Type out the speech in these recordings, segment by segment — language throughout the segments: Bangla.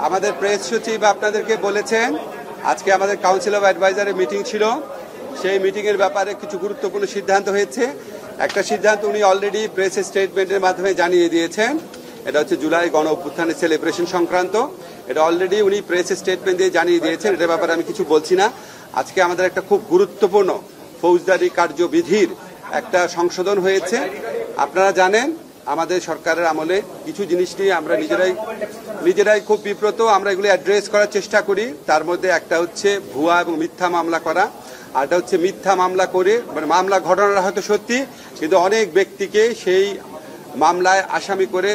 আমাদের প্রেস সচিব আপনাদেরকে বলেছেন আজকে আমাদের কাউন্সিল অফ অ্যাডভাইজারের মিটিং ছিল। সেই মিটিংয়ের ব্যাপারে কিছু গুরুত্বপূর্ণ সিদ্ধান্ত হয়েছে। একটা সিদ্ধান্ত উনি অলরেডি প্রেস স্টেটমেন্টের মাধ্যমে জানিয়ে দিয়েছেন, এটা হচ্ছে জুলাই গণ অভ্যুত্থানের সেলিব্রেশন সংক্রান্ত। এটা অলরেডি উনি প্রেস স্টেটমেন্ট দিয়ে জানিয়ে দিয়েছেন, এটার ব্যাপারে আমি কিছু বলছি না। আজকে আমাদের একটা খুব গুরুত্বপূর্ণ ফৌজদারি কার্যবিধির একটা সংশোধন হয়েছে। আপনারা জানেন আমাদের সরকারের আমলে কিছু জিনিস নিয়ে আমরা নিজেরাই খুব বিব্রত, আমরা এগুলো অ্যাড্রেস করার চেষ্টা করি। তার মধ্যে একটা হচ্ছে ভুয়া এবং মিথ্যা মামলা করা, আর একটা হচ্ছে মিথ্যা মামলা করে মানে মামলা ঘটনাটা হয়তো সত্যি, কিন্তু অনেক ব্যক্তিকে সেই মামলায় আসামি করে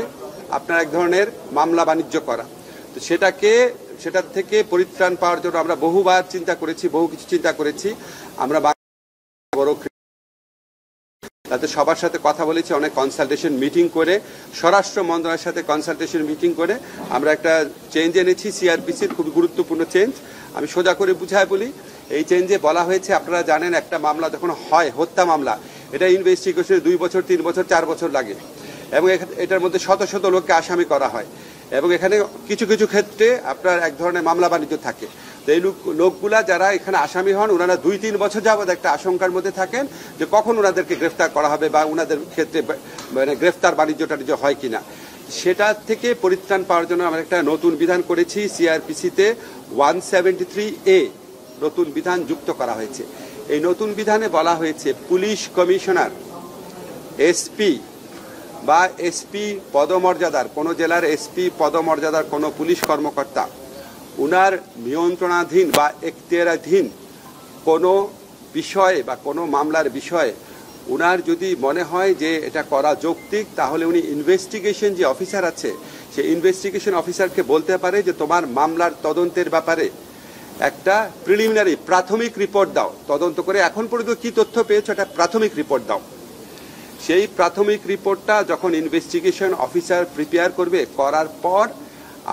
আপনার এক ধরনের মামলা বাণিজ্য করা। তো সেটার থেকে পরিত্রাণ পাওয়ার জন্য আমরা বহুবার চিন্তা করেছি, বহু কিছু চিন্তা করেছি। আমরা বড় তাতে সবার সাথে কথা বলেছি, অনেক কনসালটেশন মিটিং করে, স্বরাষ্ট্র মন্ত্রণালয়ের সাথে কনসালটেশন মিটিং করে আমরা একটা চেঞ্জ এনেছি। সিআরপিসির খুবই গুরুত্বপূর্ণ চেঞ্জ। আমি সোজা করে বুঝায় বলি, এই চেঞ্জে বলা হয়েছে, আপনারা জানেন একটা মামলা যখন হয়, হত্যা মামলা, এটা ইনভেস্টিগেশনে 2 বছর 3 বছর 4 বছর লাগে এবং এটার মধ্যে শত শত লোককে আসামি করা হয় এবং এখানে কিছু কিছু ক্ষেত্রে আপনার এক ধরনের মামলা বাণিজ্য থাকে। তো এই লোকগুলা যারা এখানে আসামি হন, ওনারা 2-3 বছর যাবৎ একটা আশঙ্কার মধ্যে থাকেন যে কখন ওনাদেরকে গ্রেফতার করা হবে বা ওনাদের ক্ষেত্রে মানে গ্রেফতার বাণিজ্য টাণিজ্য হয় কিনা। সেটা থেকে পরিত্রাণ পাওয়ার জন্য আমরা একটা নতুন বিধান করেছি। সিআরপিসিতে 173A নতুন বিধান যুক্ত করা হয়েছে। এই নতুন বিধানে বলা হয়েছে পুলিশ কমিশনার, এসপি বা এসপি পদমর্যাদার, কোন জেলার এসপি পদমর্যাদার কোন পুলিশ কর্মকর্তা উনার নিয়ন্ত্রণাধীন বা এখতিয়ারাধীন কোনো বিষয়ে বা কোনো মামলার বিষয়ে উনার যদি মনে হয় যে এটা করা যৌক্তিক, তাহলে উনি ইনভেস্টিগেশন যে অফিসার আছে সেই ইনভেস্টিগেশন অফিসারকে বলতে পারে যে তোমার মামলার তদন্তের ব্যাপারে একটা প্রিলিমিনারি প্রাথমিক রিপোর্ট দাও, তদন্ত করে এখন পর্যন্ত কি তথ্য পেয়েছো একটা প্রাথমিক রিপোর্ট দাও। সেই প্রাথমিক রিপোর্টটা যখন ইনভেস্টিগেশন অফিসার প্রিপেয়ার করবে, করার পর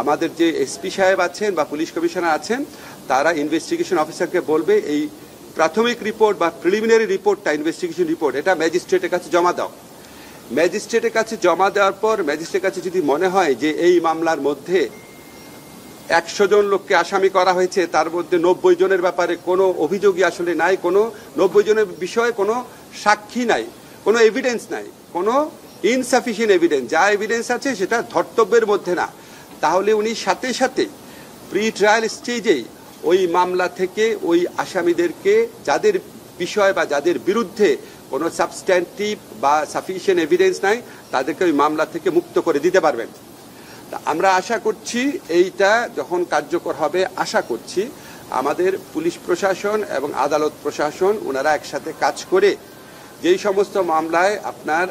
আমাদের যে এসপি সাহেব আছেন বা পুলিশ কমিশনার আছেন, তারা ইনভেস্টিগেশন অফিসারকে বলবে এই প্রাথমিক রিপোর্ট বা প্রিলিমিনারি রিপোর্টটা, ইনভেস্টিগেশন রিপোর্ট, এটা ম্যাজিস্ট্রেটের কাছে জমা দাও। ম্যাজিস্ট্রেটের কাছে জমা দেওয়ার পর ম্যাজিস্ট্রেটের কাছে যদি মনে হয় যে এই মামলার মধ্যে 100 জন লোককে আসামি করা হয়েছে, তার মধ্যে 90 জনের ব্যাপারে কোনো অভিযোগই আসলে নাই, কোনো 90 জনের বিষয়ে কোনো সাক্ষী নাই, কোনো এভিডেন্স নাই, কোনো ইনসাফিসিয়েন্ট এভিডেন্স, যা এভিডেন্স আছে সেটা ধর্তব্যের মধ্যে না, তাহলে উনি সাথে সাথে প্রি ট্রায়াল স্টেজেই ওই মামলা থেকে ওই আসামিদেরকে, যাদের বিষয় বা যাদের বিরুদ্ধে কোনো সাবস্ট্যান্টিভ বা সাফিসিয়েন্ট এভিডেন্স নাই, তাদেরকে ওই মামলা থেকে মুক্ত করে দিতে পারবেন। আমরা আশা করছি এইটা যখন কার্যকর হবে, আশা করছি আমাদের পুলিশ প্রশাসন এবং আদালত প্রশাসন ওনারা একসাথে কাজ করে যেই সমস্ত মামলায় আপনার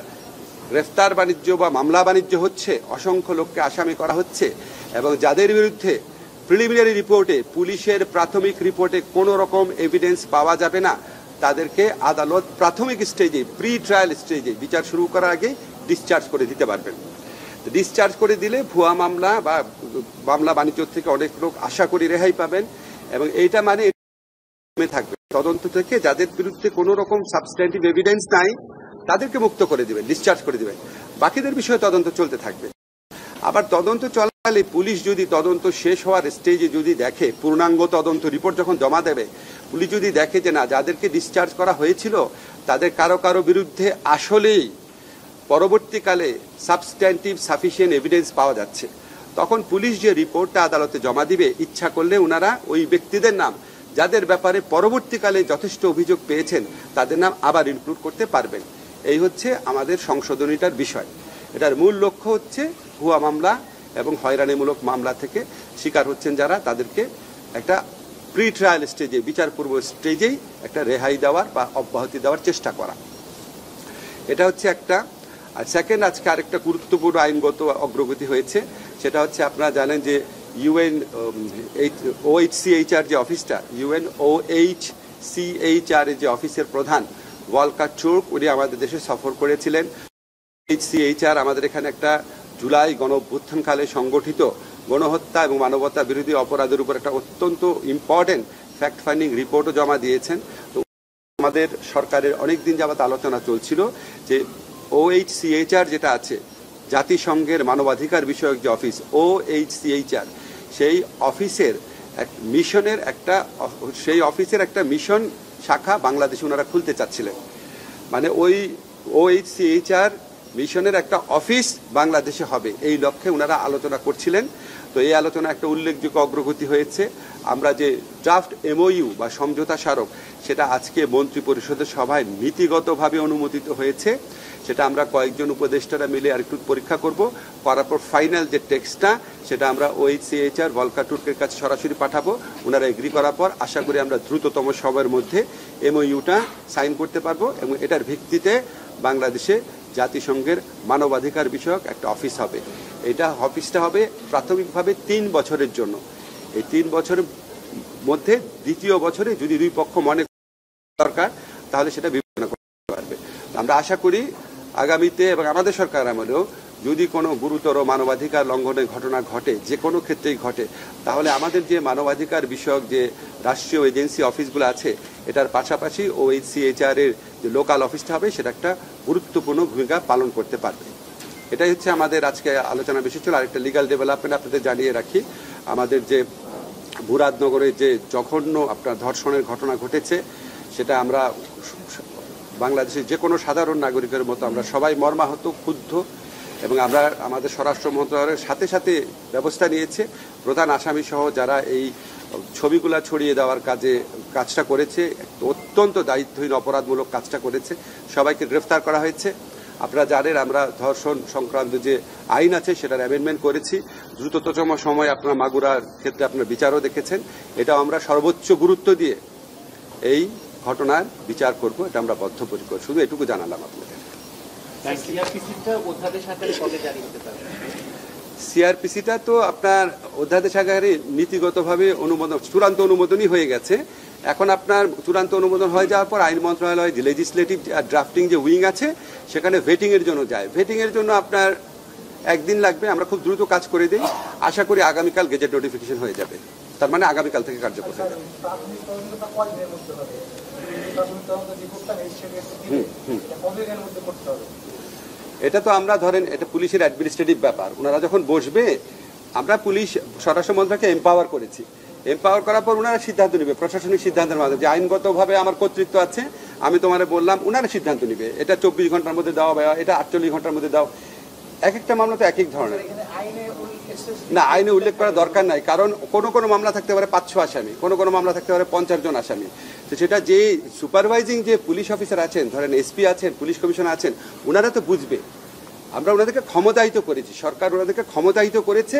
গ্রেফতার বাণিজ্য বা মামলা বাণিজ্য হচ্ছে, অসংখ্য লোককে আসামি করা হচ্ছে এবং যাদের বিরুদ্ধে প্রিলিমিনারি রিপোর্টে, পুলিশের প্রাথমিক রিপোর্টে কোনো রকম এভিডেন্স পাওয়া যাবে না, তাদেরকে আদালত প্রাথমিক স্টেজে, প্রি ট্রায়াল স্টেজে বিচার শুরু করার আগে ডিসচার্জ করে দিতে পারবেন। ডিসচার্জ করে দিলে ভুয়া মামলা বা মামলা বাণিজ্য থেকে অনেক লোক আশা করি রেহাই পাবেন এবং এইটা মানে থাকবে তদন্ত থেকে যাদের বিরুদ্ধে কোনো রকম সাবস্ট্যান্টিভ এভিডেন্স নাই তাদেরকে মুক্ত করে দিবেন, ডিসচার্জ করে দিবেন, বাকিদের বিষয়ে তদন্ত চলতে থাকবে। আবার তদন্ত চলাকালে পুলিশ যদি তদন্ত শেষ হওয়ার স্টেজে যদি দেখে, পূর্ণাঙ্গ তদন্ত রিপোর্ট যখন জমা দেবে, পুলিশ যদি দেখে যে না, যাদেরকে ডিসচার্জ করা হয়েছিল তাদের কারো কারো বিরুদ্ধে আসলেই পরবর্তীকালে সাবস্ট্যান্টিভ সাফিসিয়েন্ট এভিডেন্স পাওয়া যাচ্ছে, তখন পুলিশ যে রিপোর্টটা আদালতে জমা দিবে, ইচ্ছা করলে ওনারা ওই ব্যক্তিদের নাম, যাদের ব্যাপারে পরবর্তীকালে যথেষ্ট অভিযোগ পেয়েছেন, তাদের নাম আবার ইনক্লুড করতে পারবেন। এই হচ্ছে আমাদের সংশোধনীটার বিষয়। এটার মূল লক্ষ্য হচ্ছে ভুয়া মামলা এবং হয়রানিমূলক মামলা থেকে শিকার হচ্ছেন যারা, তাদেরকে একটা প্রি ট্রায়াল স্টেজে, বিচারপূর্ব স্টেজেই একটা রেহাই দেওয়ার বা অব্যাহতি দেওয়ার চেষ্টা করা। এটা হচ্ছে একটা। আর সেকেন্ড, আজকে আরেকটা গুরুত্বপূর্ণ আইনগত অগ্রগতি হয়েছে, সেটা হচ্ছে আপনারা জানেন যে ইউএন OHCHR যে অফিসটা, UNOHCHR এর যে অফিসের প্রধান ওয়ালকার টুর্ক, উনি আমাদের দেশে সফর করেছিলেন। OHCHR আমাদের এখানে একটা জুলাই গণ অভ্যুত্থানকালে সংগঠিত গণহত্যা এবং মানবতা বিরোধী অপরাধের উপর একটা অত্যন্ত ইম্পর্টেন্ট ফ্যাক্ট ফাইন্ডিং রিপোর্টও জমা দিয়েছেন। তো আমাদের সরকারের অনেক দিন যাবত আলোচনা চলছিল যে OHCHR যেটা আছে, জাতিসংঘের মানবাধিকার বিষয়ক যে অফিস OHCHR, সেই অফিসের একটা মিশন শাখা বাংলাদেশে ওনারা খুলতে চাচ্ছিলেন। মানে ওই OHCHR মিশনের একটা অফিস বাংলাদেশে হবে, এই লক্ষ্যে ওনারা আলোচনা করছিলেন। তো এই আলোচনা একটা উল্লেখযোগ্য অগ্রগতি হয়েছে। আমরা যে ড্রাফট MOU বা সমঝোতা স্মারক, সেটা আজকে মন্ত্রী পরিষদের সভায় নীতিগতভাবে অনুমোদিত হয়েছে। সেটা আমরা কয়েকজন উপদেষ্টারা মিলে আরেকটু পরীক্ষা করব, করার পর ফাইনাল যে টেক্সটটা সেটা আমরা OHCHR ভলকার টুর্কের কাছে সরাসরি পাঠাবো। ওনারা এগ্রি করার পর আশা করি আমরা দ্রুততম সময়ের মধ্যে MOUটা সাইন করতে পারবো, এবং এটার ভিত্তিতে বাংলাদেশে জাতিসংঘের মানবাধিকার বিষয়ক একটা অফিস হবে। অফিসটা হবে প্রাথমিকভাবে 3 বছরের জন্য। এই 3 বছরের মধ্যে দ্বিতীয় বছরে যদি দুই পক্ষ মনে দরকার তাহলে সেটা বিবেচনা করতে পারবে। আমরা আশা করি আগামীতে এবং আমাদের সরকার আমলেও যদি কোনো গুরুতর মানবাধিকার লঙ্ঘনের ঘটনা ঘটে, যে কোনো ক্ষেত্রেই ঘটে, তাহলে আমাদের যে মানবাধিকার বিষয়ক যে রাষ্ট্রীয় এজেন্সি অফিসগুলো আছে, এটার পাশাপাশি OHCHR এর যে লোকাল অফিসটা হবে সেটা একটা গুরুত্বপূর্ণ ভূমিকা পালন করতে পারবে। এটাই হচ্ছে আমাদের আজকে আলোচনা বিষয় ছিল। আরেকটা লিগাল ডেভেলপমেন্ট আপনাদের জানিয়ে রাখি, আমাদের যে মুরাদনগরে যে জঘন্য আপনার ধর্ষণের ঘটনা ঘটেছে, সেটা আমরা বাংলাদেশের যে কোনো সাধারণ নাগরিকের মতো আমরা সবাই মর্মাহত, ক্ষুব্ধ, এবং আমরা আমাদের স্বরাষ্ট্র মন্ত্রণালয়ের সাথে সাথে ব্যবস্থা নিয়েছে। প্রধান আসামি সহ যারা এই ছবিগুলা ছড়িয়ে দেওয়ার কাজটা করেছে, অত্যন্ত দায়িত্বহীন অপরাধমূলক কাজটা করেছে, সবাইকে গ্রেফতার করা হয়েছে। আপনারা জানেন আমরা ধর্ষণ সংক্রান্ত যে আইন আছে সেটার অ্যামেন্ডমেন্ট করেছি। দ্রুততম সময় আপনারা মাগুরার ক্ষেত্রে আপনার বিচারও দেখেছেন। এটা আমরা সর্বোচ্চ গুরুত্ব দিয়ে এই ঘটনার বিচার করব, এটা আমরা বদ্ধপরিকর। শুধু এটুকু জানালাম আপনাদের। CRPCটা তো আপনার অধ্যাদেশ আকারে নীতিগতভাবে চূড়ান্ত অনুমোদনই হয়ে গেছে। এখন আপনার চূড়ান্ত অনুমোদন হয়ে যাওয়ার পর আইন মন্ত্রণালয় যে লেজিসলেটিভ ড্রাফটিং যে উইং আছে সেখানে ভেটিং এর জন্য যায়। ভেটিং এর জন্য আপনার একদিন লাগবে। আমরা খুব দ্রুত কাজ করে দিই, আশা করি আগামীকাল গেজেট নোটিফিকেশন হয়ে যাবে। তার মানে আগামীকাল থেকে কার্যকর হয়ে যাবে। এটা তো আমরা ধরেন এটা পুলিশের অ্যাডমিনিস্ট্রেটিভ ব্যাপার। ওনারা যখন বসবে, আমরা পুলিশ স্বরাষ্ট্র মন্ত্রণালয়কে এম্পাওয়ার করেছি। এম্পাওয়ার করার পর ওনারা সিদ্ধান্ত নেবে, প্রশাসনিক সিদ্ধান্তের মাধ্যমে, যে আইনগতভাবে আমার কর্তৃত্ব আছে, আমি তোমারে বললাম, ওনারা সিদ্ধান্ত নেবে। এটা 24 ঘন্টার মধ্যে দাও বা এটা 48 ঘন্টার মধ্যে দাও। এক একটা মামলা তো এক এক ধরনের। না, আইনে উল্লেখ করার দরকার নাই, কারণ কোনো মামলা থাকতে পারে 500 আসামি, কোনো মামলা থাকতে পারে 50 জন আসামি। তো সেটা যে সুপারভাইজিং যে পুলিশ অফিসার আছেন, ধরেন SP আছেন, পুলিশ কমিশনার আছেন, ওনারা তো বুঝবে। আমরা ওনাদেরকে ক্ষমতায়িত করেছি, সরকার ওনাদেরকে ক্ষমতায়িত করেছে,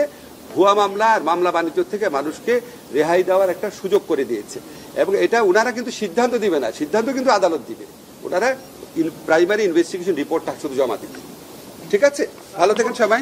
ভুয়া মামলা আর মামলা বাণিজ্য থেকে মানুষকে রেহাই দেওয়ার একটা সুযোগ করে দিয়েছে। এবং এটা ওনারা কিন্তু সিদ্ধান্ত দিবে না, সিদ্ধান্ত কিন্তু আদালত দিবে। ওনারা প্রাইমারি ইনভেস্টিগেশন রিপোর্টটা শুধু জমা দিবে। ঠিক আছে, ভালো থাকেন সবাই।